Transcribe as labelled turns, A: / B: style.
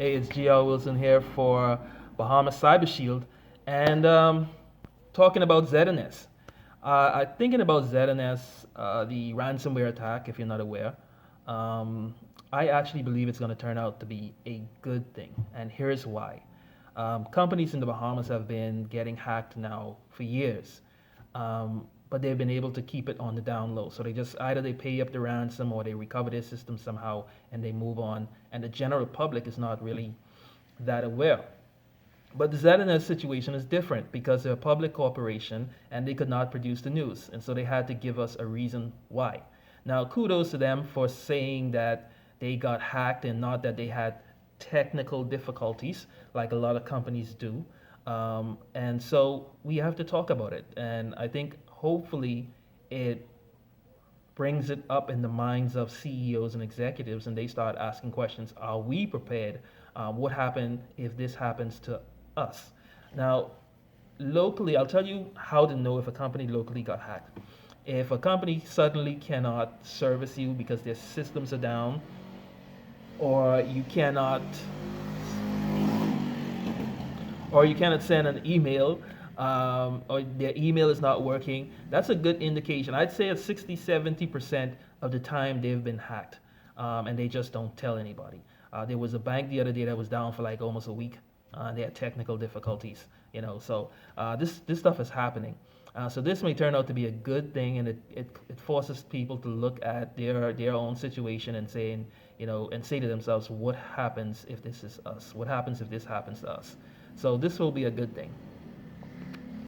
A: Hey, it's GL Wilson here for Bahamas Cyber Shield, and talking about ZNS. I'm thinking about ZNS, the ransomware attack, if you're not aware. Um, I actually believe it's going to turn out to be a good thing, and here's why. Companies in the Bahamas have been getting hacked now for years, but they've been able to keep it on the down low. So they just either they pay up the ransom or they recover their system somehow and they move on. And the general public is not really that aware. But the ZNS situation is different because they're a public corporation and they could not produce the news. And so they had to give us a reason why. Now, kudos to them for saying that they got hacked and not that they had technical difficulties like a lot of companies do. And so we have to talk about it. And I think hopefully it brings it up in the minds of CEOs and executives, and they start asking questions. Are we prepared? What happens if this happens to us? Now, locally, I'll tell you how to know if a company locally got hacked. If a company suddenly cannot service you because their systems are down, or you cannot send an email, or their email is not working, that's a good indication. I'd say at 60, 70% of the time they've been hacked, and they just don't tell anybody. There was a bank the other day that was down for like almost a week. They had technical difficulties, so this stuff is happening. So this may turn out to be a good thing, and it forces people to look at their own situation and saying, and say to themselves, what happens if this is us? What happens if this happens to us? So this will be a good thing.